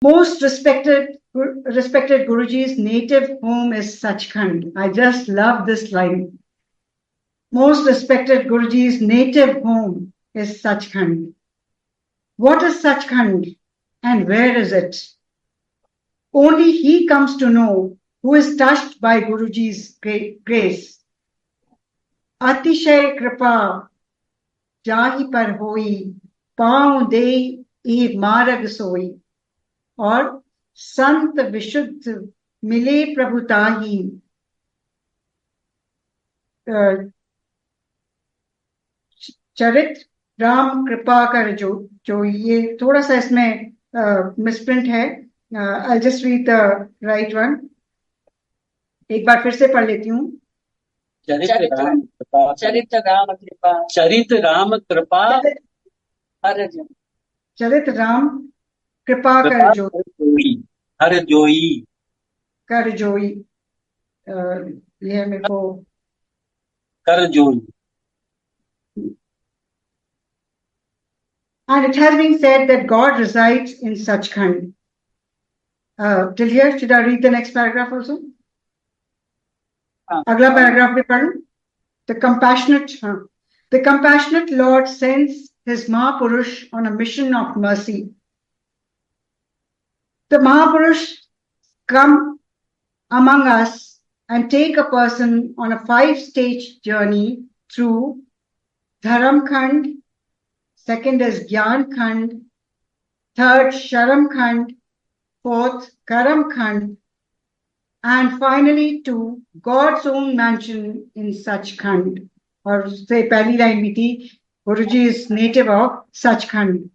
Most respected Guruji's native home is Sachkhand. I just love this line. Most respected Guruji's native home is Sachkhand. What is Sachkhand and where is it? Only he comes to know who is touched by Guruji's grace. Atishay kripa jahi par hoi, paun de e marag soi. और संत विशुद्ध मिले प्रभुताही, चरित राम कृपा कर जो ये थोड़ा सा इसमें मिसप्रिंट है. I'll just read the right one. एक बार फिर से पढ़ लेती हूँ. चरित राम कृपा, चरित राम कृपा, चरित राम कृपा, चरित राम कृपा कर जोई, हर जोई, कर जोई. ये मेरे को कर जोई. And it has been said that God resides in Sachkhand. Till here, should I read the next paragraph also? अगला paragraph भी पढ़ूं. The compassionate Lord sends his Mahapurush on a mission of mercy. The Mahapurush come among us and take a person on a 5-stage journey through Dharam Khand, second is Gyan Khand, third Sharam Khand, fourth Karam Khand, and finally to God's own mansion in Sachkhand. और उससे पहली line भी थी, गुरुजी is native of Sachkhand.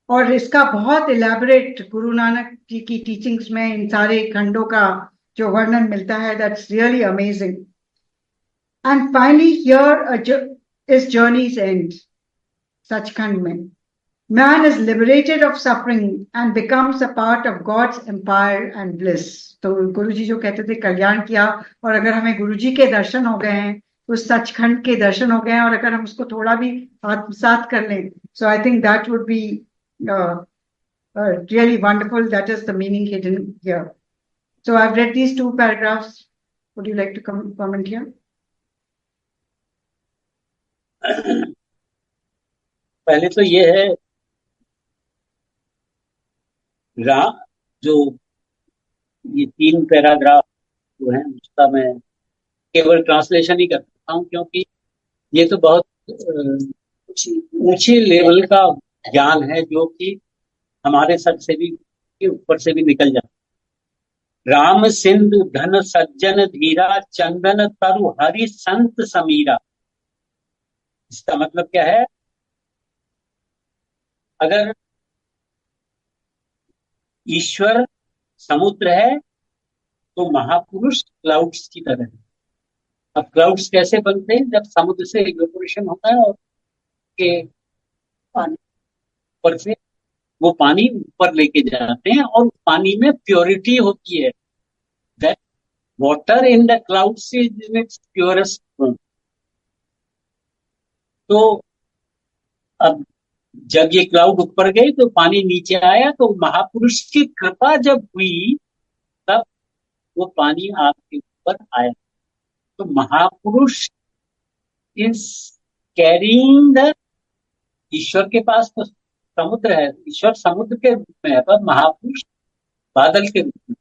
और इसका बहुत elaborate Guru Nanak ji की teachings में इन सारे खंडों का जो वर्णन मिलता है, that's really amazing. And finally here is journeys and. Sachkhand में man is liberated of suffering and becomes a part of God's empire and bliss. तो गुरुजी जो कहते थे कल्याण किया, और अगर हमें गुरुजी के दर्शन हो गए हैं, उस सचखंड के दर्शन हो गए हैं, और अगर हम उसको थोड़ा भी आत्मसात कर लें, so I think that would be really wonderful. That is the meaning hidden here. So I've read these 2 paragraphs. Would you like to comment here? पहले तो ये है जो ये 3 पैराग्राफ जो है उसका मैं केवल ट्रांसलेशन ही कर सकता हूँ, क्योंकि ये तो बहुत ऊंचे लेवल का ज्ञान है जो कि हमारे सर से भी के ऊपर से भी निकल जाता है. राम सिंधु धन सज्जन धीरा, चंदन तरु हरि संत समीरा. इसका मतलब क्या है? अगर ईश्वर समुद्र है तो महापुरुष क्लाउड्स की तरह है. अब क्लाउड्स कैसे बनते हैं? जब समुद्र से इवेपोरेशन होता है और के पानी ऊपर से वो पानी ऊपर लेके जाते हैं, और पानी में प्योरिटी होती है. That water in the clouds is in its purest form. तो अब जब ये क्लाउड ऊपर गए तो पानी नीचे आया, तो महापुरुष की कृपा जब हुई तब वो पानी आपके ऊपर आया. तो महापुरुष इज कैरिंग द, ईश्वर के पास तो समुद्र है, ईश्वर समुद्र के रूप में है, पर महापुरुष बादल के रूप में.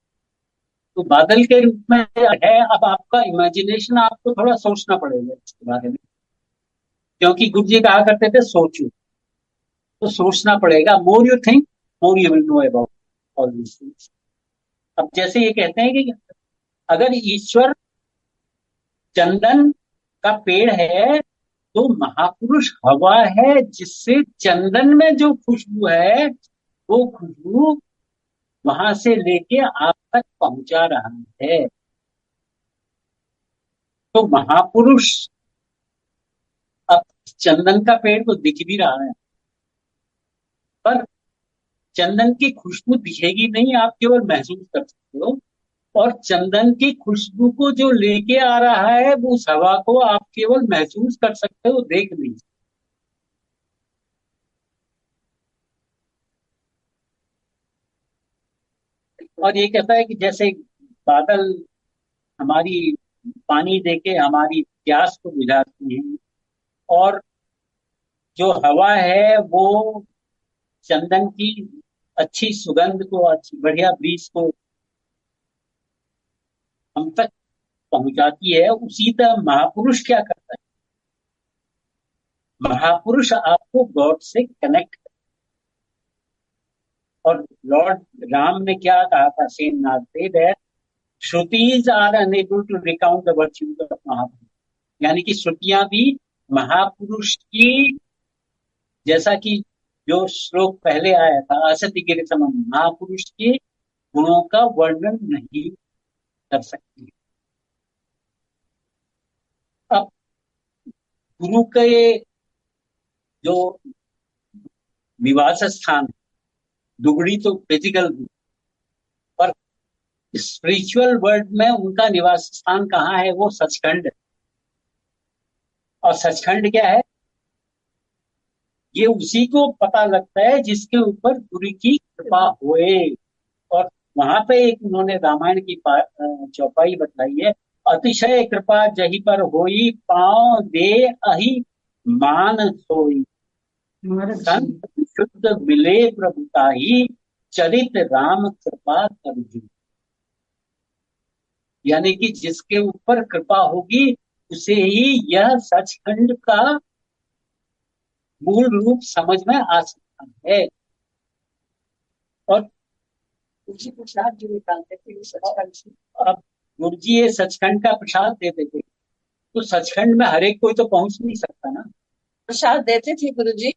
तो बादल के रूप में है. अब आपका इमेजिनेशन, आपको थोड़ा सोचना पड़ेगा इसके बारे में, क्योंकि गुरु जी कहा करते थे सोचो, तो सोचना पड़ेगा. More you think more you will know about all this things. अब जैसे ये कहते हैं कि अगर ईश्वर चंदन का पेड़ है तो महापुरुष हवा है, जिससे चंदन में जो खुशबू है वो खुशबू वहां से लेके आप तक पहुंचा रहा है. तो महापुरुष, अब चंदन का पेड़ तो दिख भी रहा है, पर चंदन की खुशबू दिखेगी नहीं, आप केवल महसूस कर सकते हो. और चंदन की खुशबू को जो लेके आ रहा है वो उस हवा को आप केवल महसूस कर सकते हो, देख नहीं सकते. और ये कहता है कि जैसे बादल हमारी पानी देके हमारी प्यास को बुझाते हैं, और जो हवा है वो चंदन की अच्छी सुगंध को, अच्छी बढ़िया ब्रीज को हम तक पहुंचाती है, उसी तरह महापुरुष क्या करता है? महापुरुष आपको गॉड से कनेक्ट। और लॉर्ड राम ने क्या कहा था? सेन नाथ से दैट श्रुतिज are unable to recount the virtues of महापुरुष। यानी कि श्रुतियां भी महापुरुष की, जैसा कि जो श्लोक पहले आया था, असत्य गिर समम, महापुरुष के गुणों का वर्णन नहीं कर सकती। अब गुरु के जो निवास स्थान, दुगड़ी तो फिजिकल, पर स्पिरिचुअल वर्ल्ड में उनका निवास स्थान कहाँ है? वो सचखंड है। और सचखंड क्या है? ये उसी को पता लगता है जिसके ऊपर गुरु की कृपा होए। और वहां पे एक उन्होंने रामायण की चौपाई बताई है, अतिशय कृपा जही पर होई, पांव दे अहि मान सोई, महाराज जी। संत शुद्ध मिले प्रभुताही, चरित राम कृपा करजू। यानी कि जिसके ऊपर कृपा होगी उसे ही यह सचखंड का मूल रूप समझ में आ सकता है। और उसी प्रसाद जो निकालते थे वो सचखंड से। अब गुरु जी ये सचखंड का प्रसाद देते थे, तो सचखंड में हर एक कोई तो पहुंच नहीं सकता ना। प्रसाद देते थे गुरु जी,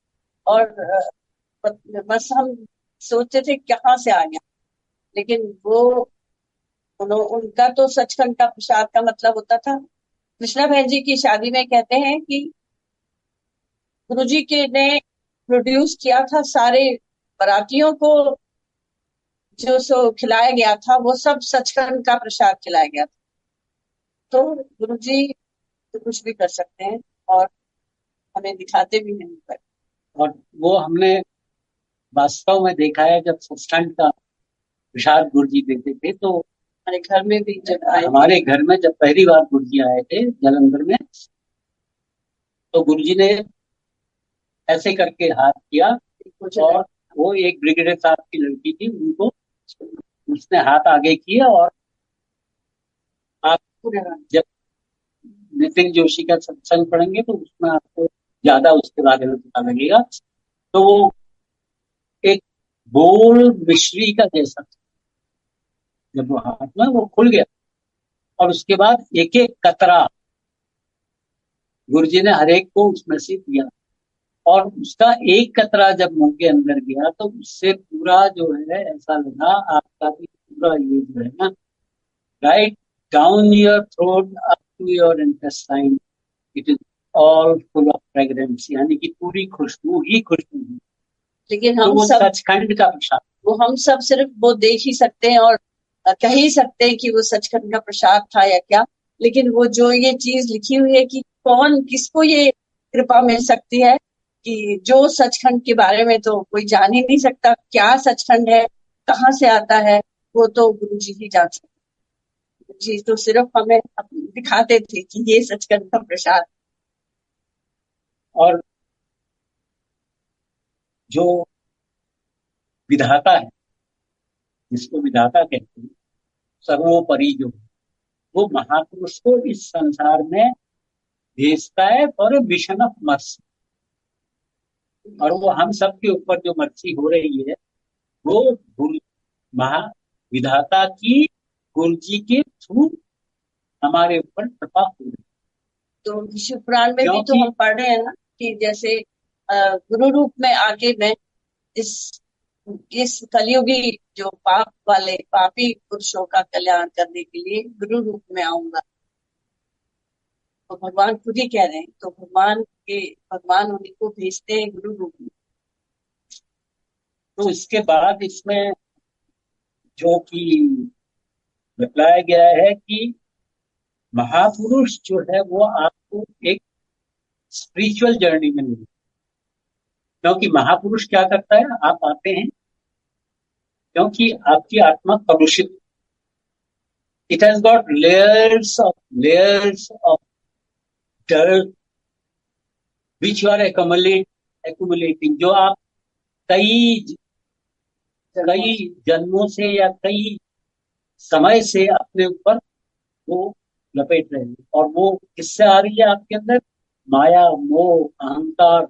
और बस हम सोचते थे कहाँ से आ गया, लेकिन वो उनका तो सचखंड का प्रसाद का मतलब होता था। कृष्णा बहन जी की शादी में कहते हैं कि गुरु जी के ने प्रोड्यूस किया था सारे बारातियों को, जो सो खिलाया गया था वो सब सचखंड का प्रसाद खिलाया गया था। तो गुरु जी तो कुछ भी कर सकते हैं और हमें दिखाते भी हैं पर। और वो हमने वास्तव में देखा है, जब सचखंड का प्रसाद गुरु जी देते थे तो हमारे घर में भी जब आए, हमारे घर में जब पहली बार गुरु जी आए थे जलंधर में, तो गुरु जी ने ऐसे करके हाथ किया, और वो एक ब्रिगेडियर साहब की लड़की थी, उनको उसने हाथ आगे किया। और आप जब नितिन जोशी का सत्संग पढ़ेंगे तो उसमें आपको ज्यादा उसके बारे में पता लगेगा। तो वो एक बोल मिश्री का जैसा था। जब वो हाथ में वो खुल गया, और उसके बाद एक एक कतरा गुरु जी ने हर एक को उसमें से दिया, और उसका एक कतरा जब मुंह के अंदर गया तो उससे पूरा जो है ऐसा लगा आपका भी पूरा ये जो है ना, right down your throat up to your intestine, it is all full of fragrance. यानी कि पूरी खुशबू ही खुशबू है। लेकिन तो हम वो सब सचखंड का प्रसाद, वो हम सब सिर्फ वो देख ही सकते हैं और कह ही सकते हैं कि वो सचखंड का प्रसाद था या क्या। लेकिन वो जो ये चीज लिखी हुई है कि कौन किसको ये कृपा मिल सकती है, कि जो सचखंड के बारे में तो कोई जान ही नहीं सकता, क्या सचखंड है, कहाँ से आता है, वो तो गुरु जी ही जान सकते। गुरु जी तो सिर्फ हमें दिखाते थे कि ये सचखंड का प्रसाद। और जो विधाता है, जिसको विधाता कहते हैं, सर्वोपरि जो, वो महापुरुष को इस संसार में भेजता है for a mission of mercy. और वो हम सब के ऊपर जो मर्सी हो रही है, वो गुरु महा विधाता की गुरु जी के थ्रू हमारे ऊपर कृपा हो रही है। तो विष्णु पुराण में भी तो क्योंकि हम पढ़ रहे हैं ना कि जैसे गुरु रूप में आके मैं इस इस कलयुगी जो पाप वाले पापी पुरुषों का कल्याण करने के लिए गुरु रूप में आऊंगा। तो भगवान खुद ही कह रहे हैं, तो भगवान उन्हीं को भेजते हैं गुरु रूप में। तो इसके बाद इसमें जो कि बताया गया है कि महापुरुष जो है वो आपको एक स्पिरिचुअल जर्नी में ले, क्योंकि महापुरुष क्या करता है? आप आते हैं, क्योंकि आपकी आत्मा कलुषित, it has got layers of dirt which you are accumulating, जो आप कई कई जन्मों से या कई समय से अपने ऊपर वो लपेट रहे हैं। और वो किससे आ रही है आपके अंदर? माया, मोह, अहंकार,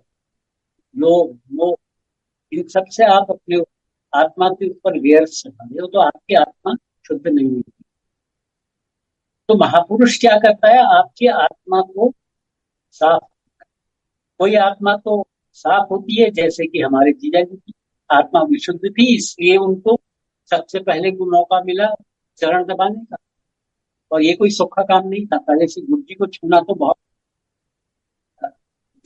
लोभ, मोह, इन सब से आप अपने आत्मा के ऊपर लेयर्स चढ़ा रहे हो, तो आपकी आत्मा शुद्ध नहीं हुई। तो महापुरुष क्या करता है? आपकी आत्मा को साफ, कोई आत्मा तो साफ होती है, जैसे कि हमारे जीजा जी की आत्मा विशुद्ध थी, इसलिए उनको सबसे पहले को मौका मिला चरण दबाने का। और ये कोई सौखा काम नहीं था, पहले से गुरु जी को छूना तो बहुत,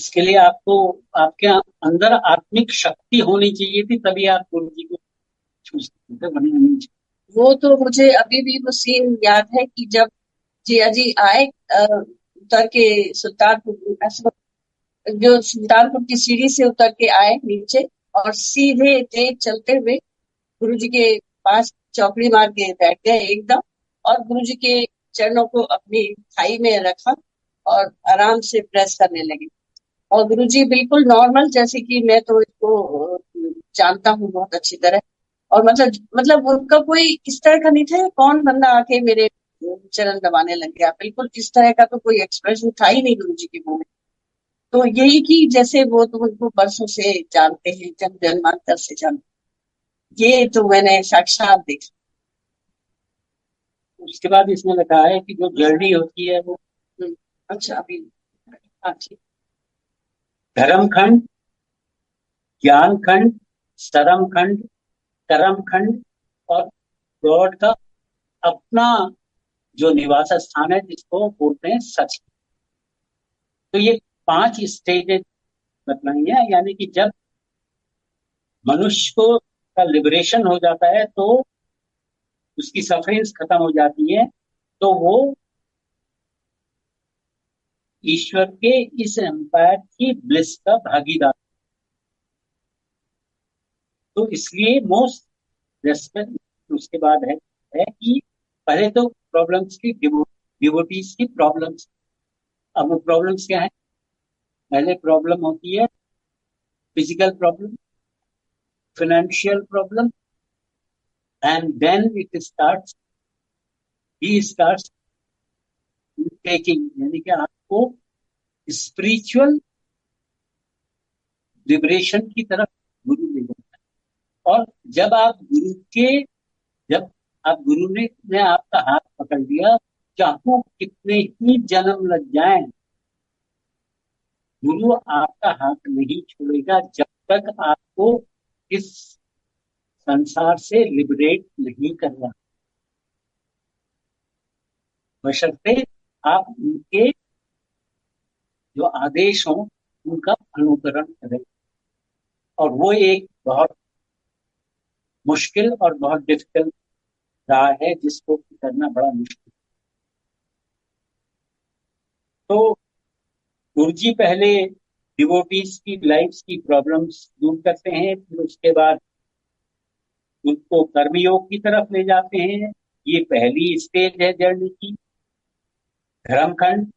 इसके लिए आपको आपके अंदर आत्मिक शक्ति होनी चाहिए थी, तभी आप गुरु जी को छू सकते थे, वरना नहीं छू। वो तो मुझे अभी भी वो सीन याद है कि जब जिया जी आए उतर के सुल्तानपुर, जो सुल्तानपुर की सीढ़ी से उतर के आए नीचे और सीधे तेज चलते हुए गुरु जी के पास चौकड़ी मार के बैठ गए एकदम, और गुरु जी के चरणों को अपनी थाई में रखा और आराम से प्रेस करने लगे। और गुरु जी बिल्कुल नॉर्मल, जैसे कि मैं तो इसको जानता हूँ बहुत अच्छी तरह, और मतलब उनका कोई इस तरह का नहीं था कौन बंदा आके मेरे चरण दबाने लग गया, बिल्कुल इस तरह का तो कोई एक्सप्रेशन था ही नहीं गुरु जी के मुंह में। तो यही कि जैसे वो तो उनको बरसों से जानते हैं, जन्म जन्मांतर से जानते हैं। ये तो मैंने साक्षात देखा। उसके बाद इसमें लिखा है कि जो जर्नी होती है वो अच्छा अभी हाँ ठीक। धर्म खंड, ज्ञान खंड, सरम खंड, कर्म खंड और गॉड का अपना जो निवास स्थान है, जिसको बोलते हैं सच। तो ये 5 स्टेजेस बतलाई है, यानी कि जब मनुष्य को का लिबरेशन हो जाता है तो उसकी सफरिंग्स खत्म हो जाती है, तो वो ईश्वर के इस एम्पायर की ब्लिस का भागीदार। तो इसलिए मोस्ट रेस्पेक्ट उसके बाद है कि पहले तो प्रॉब्लम्स की डिवोटीज की प्रॉब्लम्स। अब वो प्रॉब्लम्स क्या है? पहले प्रॉब्लम होती है physical problem, financial problem, and then it starts he starts taking, यानी कि आपको स्पिरिचुअल लिबरेशन की तरफ गुरु ले जाता है। और जब आप गुरु के जब आप गुरु ने आपका हाथ पकड़ लिया, चाहो कितने ही जन्म लग जाएं, गुरु आपका हाथ नहीं छोड़ेगा जब तक आपको इस संसार से लिबरेट नहीं करना, बशर्ते आप उनके जो आदेश हों उनका अनुकरण करें। और वो एक बहुत मुश्किल और बहुत डिफिकल्ट रहा है, जिसको करना बड़ा मुश्किल। तो गुरुजी पहले डिवोटीज की लाइफ की प्रॉब्लम्स दूर करते हैं, फिर उसके बाद उनको कर्मयोग की तरफ ले जाते हैं। ये पहली स्टेज है जर्नी की, धर्मखंड।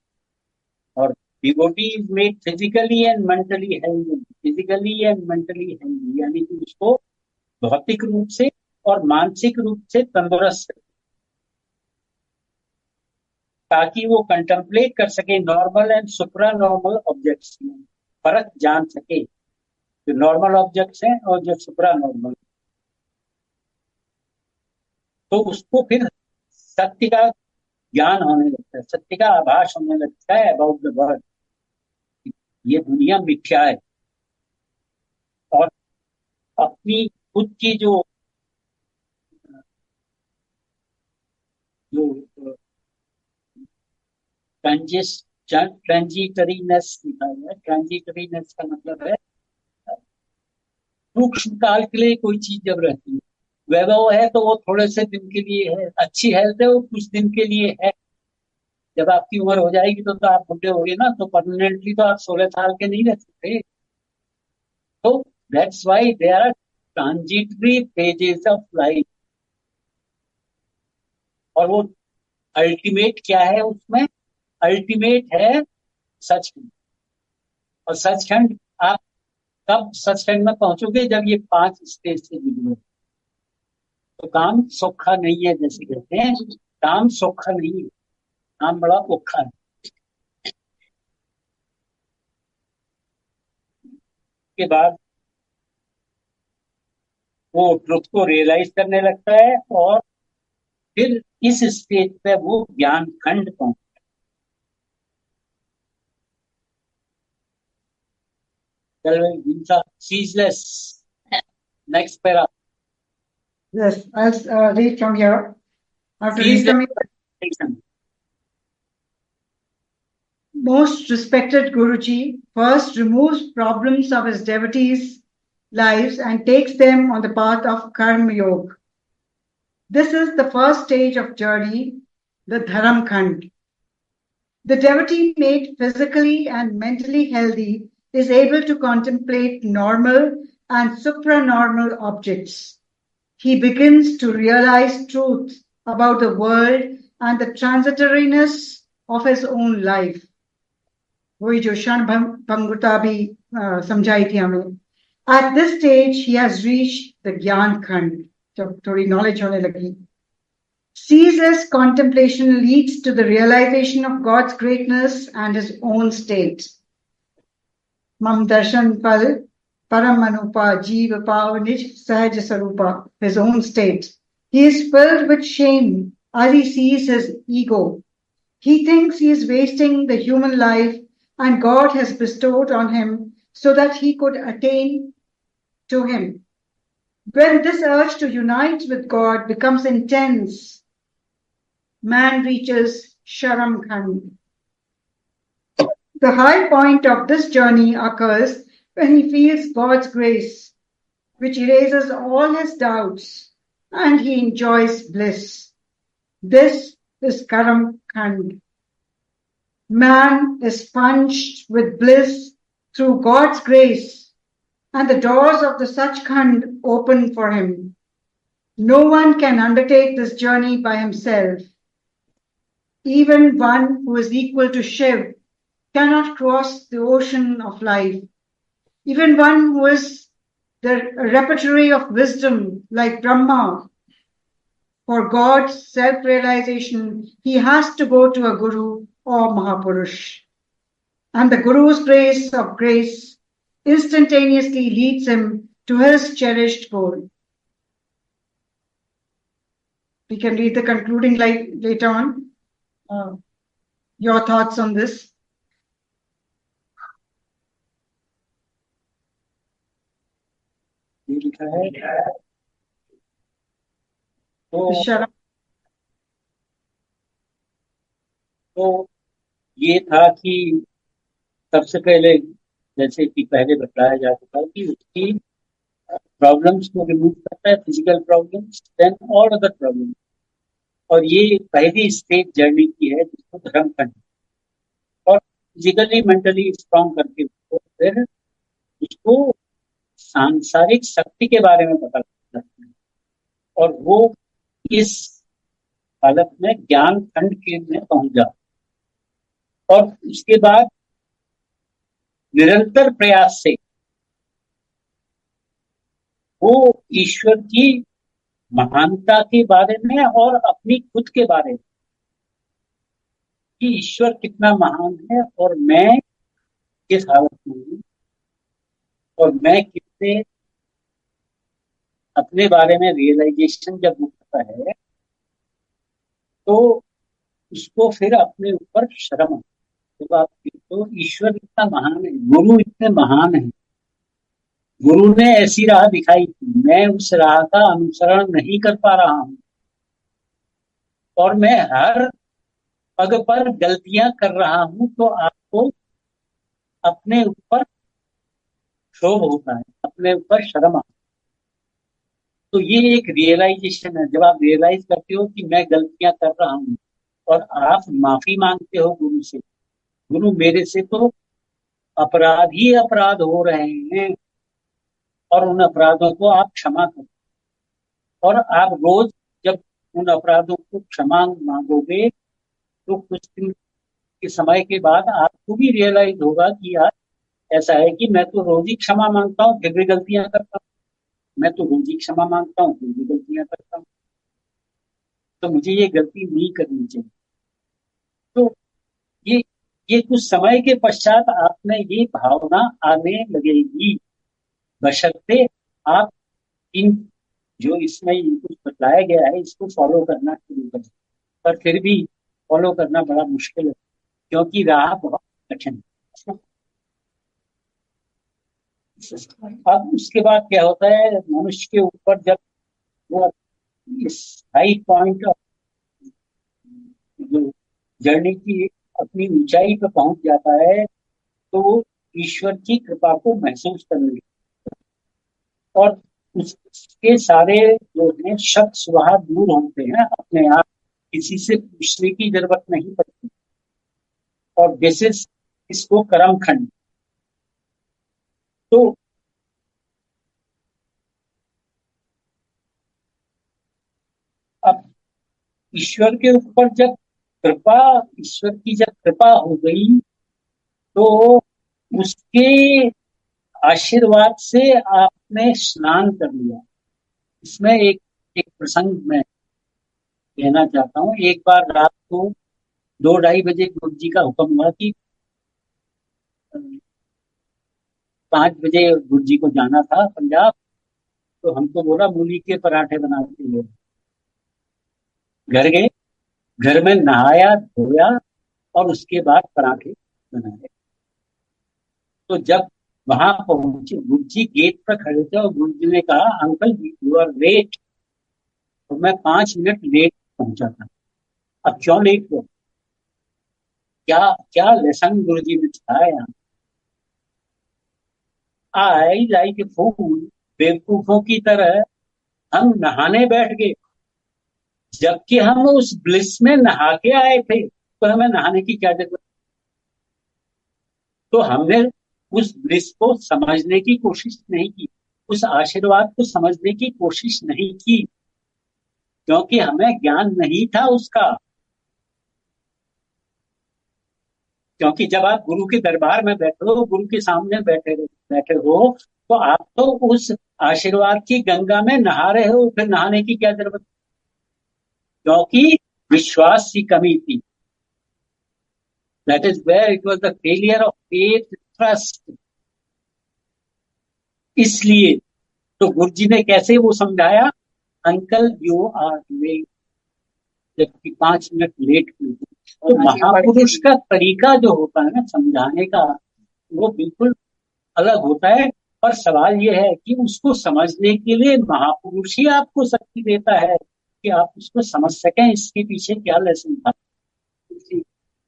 और डिवोटीज में physically and mentally healthy, physically and mentally healthy, यानी कि उसको भौतिक रूप से और मानसिक रूप से तंदुरुस्त, ताकि वो कंटेम्पलेट कर सके normal and supra normal objects में, फर्क जान सके जो नॉर्मल ऑब्जेक्ट्स हैं और जो सुप्रा नॉर्मल। तो उसको फिर सत्य का ज्ञान होने लगता है, सत्य का आभास होने लगता है अबाउट द वर्ल्ड, ये दुनिया मिथ्या है। और अपनी खुद की जो जो ट्रांजिटरीनेस लिखा हुआ है, ट्रांजिटरीनेस का मतलब है सूक्ष्म काल के लिए कोई चीज जब रहती है, वैभव है तो वो थोड़े से दिन के लिए है, अच्छी हेल्थ है वो कुछ दिन के लिए है। जब आपकी उम्र हो जाएगी तो आप बुढ़े हो गए ना, तो परमानेंटली तो आप 16 साल के नहीं रह सकते। तो that's why they are transitory phases of life, और वो अल्टीमेट क्या है उसमें? अल्टीमेट है सचखंड। और सचखंड आप कब सचखंड में पहुंचोगे? जब ये 5 स्टेज से गुजरोगे। तो काम सौखा नहीं है, जैसे कहते हैं, काम सौखा नहीं है, काम बड़ा औखा है। के बाद वो ट्रुथ को रियलाइज करने लगता है, और फिर इस स्टेज पे वो ज्ञान खंड पहुंच। Ceaseless. Next para. Yes, I'll read from here. I have to read from here. Most respected Guruji first removes problems of his devotees' lives and takes them on the path of Karma Yoga. This is the first stage of journey, the Dharam Khand. The devotee made physically and mentally healthy is able to contemplate normal and supranormal objects. He begins to realize truth about the world and the transitoriness of his own life. वही जो क्षण भंगुरता भी समझाई थी हमें. At this stage, he has reached the ज्ञान खंड, जब थोड़ी नॉलेज होने लगी. Ceaseless contemplation leads to the realization of God's greatness and his own state. Mam darshan pal param anupa jeeva pav nij sahaj sarupa, his own state. He is filled with shame as he sees his ego. He thinks he is wasting the human life and God has bestowed on him so that he could attain to him. When this urge to unite with God becomes intense, man reaches Sharam Khand. The high point of this journey occurs when he feels God's grace, which erases all his doubts, and he enjoys bliss. This is Karam Khand. Man is sponged with bliss through God's grace, and the doors of the Sachkhand open for him. No one can undertake this journey by himself. Even one who is equal to Shiv cannot cross the ocean of life. Even one who is the repertory of wisdom like Brahma, for God's self-realization, he has to go to a Guru or Mahapurush. And the Guru's grace instantaneously leads him to his cherished goal. We can read the concluding later on. Your thoughts on this? लिखा है तो ये था कि सबसे पहले, जैसे कि पहले बताया जा चुका है, कि उसकी प्रॉब्लम्स को रिमूव करता है, physical problems, then all other problems. और ये पहली स्टेज जर्नी की है जिसको धर्म खंड, और फिजिकली मेंटली स्ट्रॉन्ग करके फिर उसको सांसारिक शक्ति के बारे में पता लगता है, और वो इस हालत में ज्ञान खंड के में पहुंच जाता. और उसके बाद निरंतर प्रयास से वो ईश्वर की महानता के बारे में और अपनी खुद के बारे में, कि ईश्वर कितना महान है और मैं किस हालत में हूं, और मैं कितने अपने बारे में रियलाइजेशन जब होता है तो उसको फिर अपने ऊपर शर्म. जब आप तो ईश्वर इतना महान है, गुरु इतने महान है, गुरु ने ऐसी राह दिखाई थी, मैं उस राह का अनुसरण नहीं कर पा रहा हूं, और मैं हर पग पर गलतियां कर रहा हूं, तो आपको अपने ऊपर क्षोभ होता है, अपने ऊपर शर्म आता है. तो ये एक रियलाइजेशन है. जब आप रियलाइज करते हो कि मैं गलतियां कर रहा हूं और आप माफी मांगते हो गुरु से, गुरु मेरे से तो अपराध ही अपराध हो रहे हैं, और उन अपराधों को आप क्षमा करो। और आप रोज जब उन अपराधों को क्षमा मांगोगे तो कुछ दिन के समय के बाद आपको भी रियलाइज होगा कि यार ऐसा है कि मैं तो रोज ही क्षमा मांगता हूँ फिर भी गलतियां करता हूँ, मैं तो रोज ही क्षमा मांगता हूँ फिर भी गलतियां करता हूँ, तो मुझे ये गलती नहीं करनी चाहिए। तो ये ये कुछ समय के पश्चात आप में ये भावना आने लगेगी, बशर्ते आप इन जो इसमें कुछ बताया गया है इसको फॉलो करना शुरू करें। पर फिर भी फॉलो करना बड़ा मुश्किल है क्योंकि राह बहुत कठिन है। अब उसके बाद क्या होता है, मनुष्य के ऊपर जब वो इस हाई पॉइंट ऑफ जो जर्नी की अपनी ऊंचाई पर पहुंच जाता है तो वो ईश्वर की कृपा को महसूस करने लगता है। और उसके सारे जो है शक शुबहा दूर होते हैं अपने आप, किसी से पूछने की जरूरत नहीं पड़ती। और दिस इज इसको कर्म खंड। तो अब ईश्वर के ऊपर जब कृपा, ईश्वर की जब कृपा हो गई तो उसके आशीर्वाद से आपने स्नान कर लिया। इसमें एक एक प्रसंग मैं कहना चाहता हूँ। एक बार रात को 2-2:30 बजे गुरु जी का हुक्म हुआ कि 5 बजे गुरु जी को जाना था पंजाब। तो हमको बोला मूली के पराठे बना के लिए। घर गए, घर में नहाया धोया और उसके बाद पराठे बनाए। तो जब वहां पहुंचे गुरु जी गेट पर खड़े थे और गुरु जी ने कहा अंकल यू आर लेट। तो मैं 5 मिनट लेट पहुंचा था। अब क्यों लेट हुआ, क्या क्या लेसन गुरु जी ने सिखाया। आई लाइक ए फूल, बेवकूफों की तरह हम नहाने बैठ गए जबकि हम उस ब्लिस में नहा के आए थे, तो हमें नहाने की क्या जरूरत। तो हमने उस ब्लिस को समझने की कोशिश नहीं की, उस आशीर्वाद को समझने की कोशिश नहीं की क्योंकि हमें ज्ञान नहीं था उसका। क्योंकि जब आप गुरु के दरबार में बैठे हो, गुरु के सामने बैठे बैठे हो, तो आप तो उस आशीर्वाद की गंगा में नहा रहे हो, फिर नहाने की क्या जरूरत। क्योंकि विश्वास की कमी थी। That is where it was the failure of faith, trust. इसलिए तो गुरु जी ने कैसे वो समझाया, अंकल यू आर लेट, जबकि 5 मिनट लेट हुई। तो महापुरुष का तरीका जो होता है ना समझाने का, वो बिल्कुल अलग होता है। पर सवाल ये है कि उसको समझने के लिए महापुरुष ही आपको शक्ति देता है कि आप उसको समझ सकें इसके पीछे क्या लेसन था।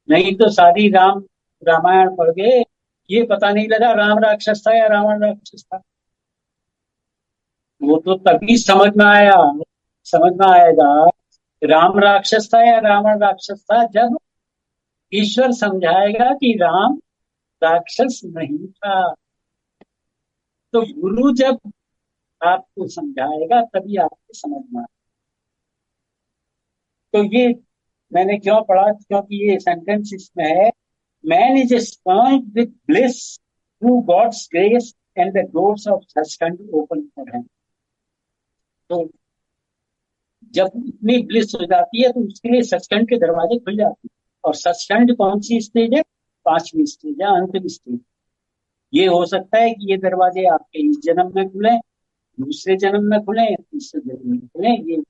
नहीं तो सारी रामायण पढ़ गए, ये पता नहीं लगा राम राक्षस था या रावण राक्षस था। वो तो तभी समझ में आएगा राम राक्षस था या रावण राक्षस था जब ईश्वर समझाएगा कि राम राक्षस नहीं था। तो गुरु जब आपको समझाएगा तभी आपको समझ में आएगा। तो ये मैंने क्यों पढ़ा, क्योंकि ये सेंटेंस इसमें है, man is sponge with bliss through God's grace and the doors of Sachkhand open for him. तो जब इतनी ब्लिस हो जाती है तो उसके लिए सचखंड के दरवाजे खुल जाते हैं। और सचखंड कौन सी स्टेज है, 5वीं स्टेज है, अंतिम स्टेज। ये हो सकता है कि ये दरवाजे आपके इस जन्म में खुले, दूसरे जन्म में खुले, तीसरे जन्म में खुले। ये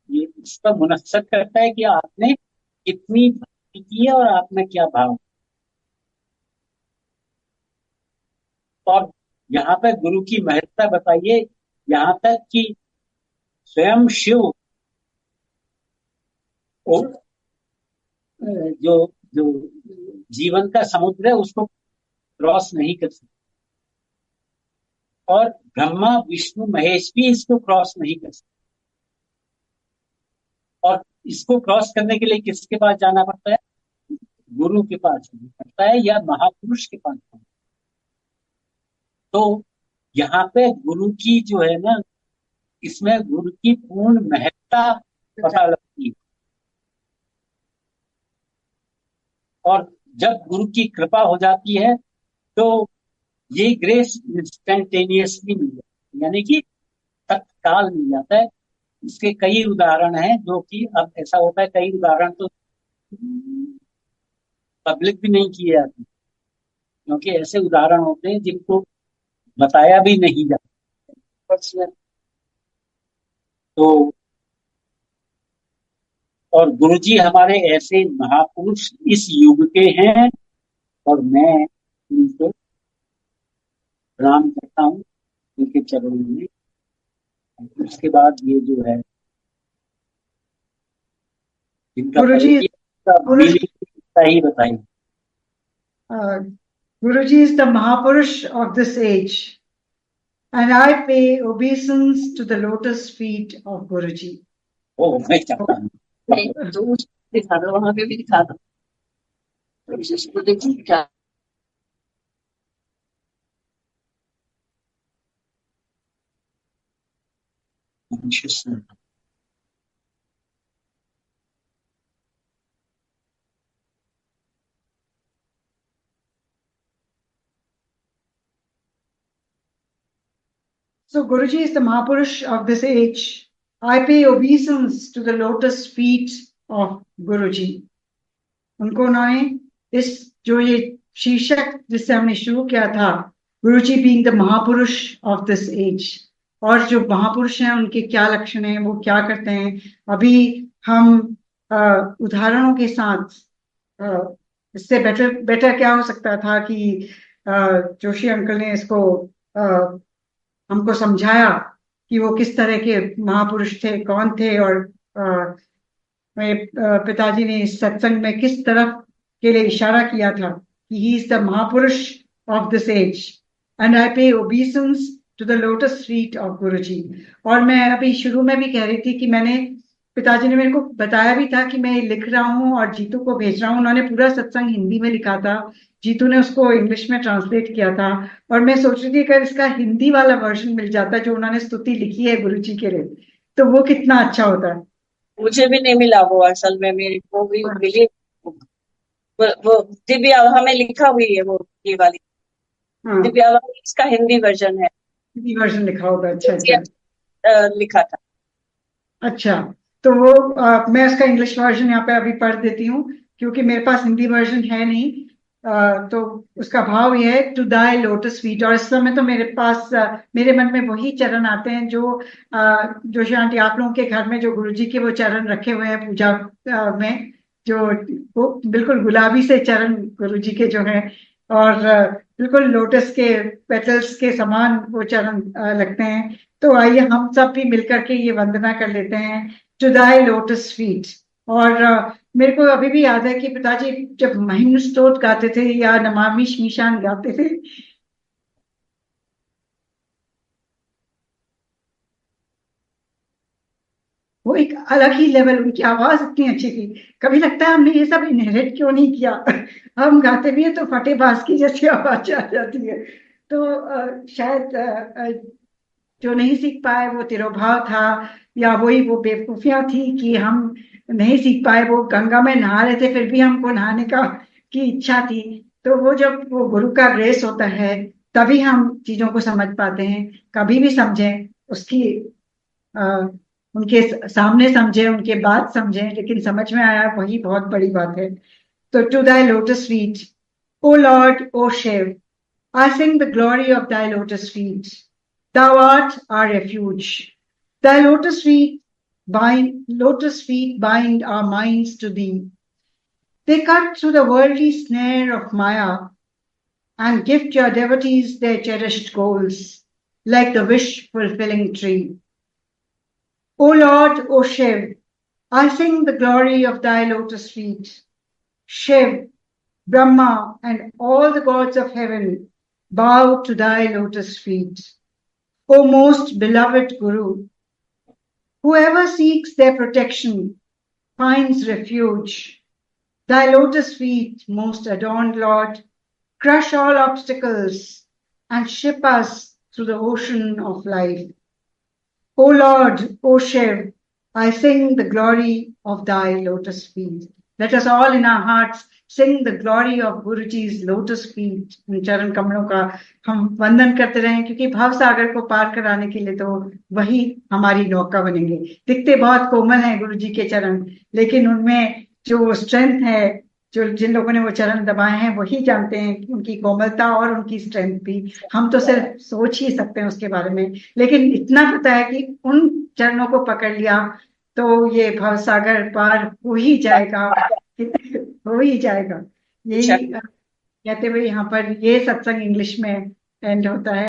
ये इस पर मुनस्सर करता है कि आपने कितनी भक्ति की है और आप में क्या भाव। और यहाँ पे गुरु की महत्ता बताइए, यहाँ तक कि स्वयं शिव को जो जो जीवन का समुद्र है उसको क्रॉस नहीं कर सकते, और ब्रह्मा विष्णु महेश भी इसको क्रॉस नहीं कर सकते। और इसको क्रॉस करने के लिए किसके पास जाना पड़ता है, गुरु के पास जाना पड़ता है या महापुरुष के पास जाना। तो यहाँ पे गुरु की जो है ना, इसमें गुरु की पूर्ण महत्ता पता लगती है। और जब गुरु की कृपा हो जाती है तो ये ग्रेस इंस्टेंटेनियसली मिल जाती है, यानी कि तत्काल मिल जाता है। इसके कई उदाहरण हैं, जो कि अब ऐसा होता है, कई उदाहरण तो पब्लिक भी नहीं किए जाते, क्योंकि ऐसे उदाहरण होते हैं जिनको बताया भी नहीं जाता। तो और गुरुजी हमारे ऐसे महापुरुष इस युग के हैं, और मैं उनको प्रणाम करता हूँ उनके चरणों में। उसके बाद ये जो है, इनका Guruji, परिचय का Guruji, ही बताइए। uh, Guruji is the Mahapurush of this age, and I pay obeisance to the lotus feet of Guruji. ओ, मैं चाहता हूँ। नहीं तो दिखा दो, वहां पे भी दिखा दो। इसको देखिए क्या So Guruji is the Mahapurush of this age. I pay obeisance to the lotus feet of Guruji. उनको उन्होंने इस जो ये शीर्षक जिससे हमने शुरू किया था, गुरुजी बीइंग द महापुरुष ऑफ दिस एज, और जो महापुरुष हैं उनके क्या लक्षण हैं, वो क्या करते हैं, अभी हम उदाहरणों के साथ इससे बेटर क्या हो सकता था कि जोशी अंकल ने इसको हमको समझाया कि वो किस तरह के महापुरुष थे, कौन थे, और मेरे पिताजी ने इस सत्संग में किस तरफ के लिए इशारा किया था कि ही इज द महापुरुष of this age, and I pay obeisance to the lotus feet of गुरुजी। और मैं अभी शुरू में भी कह रही थी कि मैंने, पिताजी ने मेरे को बताया भी था कि मैं लिख रहा हूँ और जीतू को भेज रहा हूँ। उन्होंने पूरा सत्संग हिंदी में लिखा था, जीतू ने उसको इंग्लिश में ट्रांसलेट किया था, और मैं सोच रही थी अगर इसका हिंदी वाला वर्जन मिल जाता जो उन्होंने स्तुति लिखी है गुरुजी के लिए, तो वो कितना अच्छा होता है। मुझे भी नहीं मिला वो, असल में मेरे को भी मिली वो दिव्य आभा में लिखा हुई है, वो ये वाली दिव्य आभा में इसका हिंदी वर्जन है, हिंदी वर्जन लिखा होगा। अच्छा अच्छा लिखा था। अच्छा, तो वो मैं उसका इंग्लिश वर्जन यहाँ पे अभी पढ़ देती हूँ, क्योंकि मेरे पास हिंदी वर्जन है नहीं। तो उसका भाव ये है, टू दाई लोटस फीट। और इस समय तो मेरे पास मेरे मन में वही चरण आते हैं जो जोशी आंटी आप लोगों के घर में जो गुरुजी के वो चरण रखे हुए हैं पूजा में, जो वो बिल्कुल गुलाबी से चरण गुरुजी के जो हैं, और बिल्कुल लोटस के पेटल्स के समान वो चरण लगते हैं। तो आइए हम सब भी मिलकर के ये वंदना कर लेते हैं, टू दाई लोटस फीट। और मेरे को अभी भी याद है कि पिताजी जब महिम्न स्तोत्र गाते थे या नमामि शमीशान गाते थे, वो एक अलग ही लेवल, उनकी आवाज इतनी अच्छी थी। कभी लगता है हमने ये सब इनहेरिट क्यों नहीं किया। हम गाते भी है तो फटे बाज की जैसी आवाज आ जाती है। तो शायद जो नहीं सीख पाए वो तिरोभाव था, या वही वो बेवकूफियां थी कि हम नहीं सीख पाए। वो गंगा में नहा रहे थे फिर भी हमको नहाने का की इच्छा थी। तो वो जब वो गुरु का ग्रेस होता है तभी हम चीजों को समझ पाते हैं। कभी भी समझें उसकी उनके सामने समझे, उनके बाद समझे, लेकिन समझ में आया वही बहुत बड़ी बात है। तो to thy lotus feet, O Lord, O Shiva, I sing the glory of thy lotus feet. Thou art our refuge. Thy lotus feet bind our minds to thee. They cut through the worldly snare of Maya and gift your devotees their cherished goals, like the wish-fulfilling tree. O Lord, O Shiv, I sing the glory of thy lotus feet. Shiv, Brahma, and all the gods of heaven bow to thy lotus feet. O most beloved Guru, whoever seeks their protection finds refuge. Thy lotus feet, most adorned Lord, crush all obstacles and ship us through the ocean of life. O Lord, O Shiv, I sing the glory of thy lotus feet. Let us all in our hearts sing the glory of Guruji's lotus feet. उन चरण कमलों का हम वंदन करते रहें, क्योंकि भव सागर को पार कराने के लिए तो वही हमारी नौका बनेंगे। दिखते बहुत कोमल हैं गुरुजी के चरण, लेकिन उनमें जो स्ट्रेंथ है, जो जिन लोगों ने वो चरण दबाए हैं वही जानते हैं कि उनकी कोमलता और उनकी स्ट्रेंथ भी। हम तो सिर्फ सोच ही सकते हैं उसके बारे में, लेकिन इतना पता है कि उन चरणों को पकड़ लिया तो ये भवसागर पार हो ही जाएगा, हो ही जाएगा। यही कहते हुए यहाँ पर ये सत्संग इंग्लिश में एंड होता है।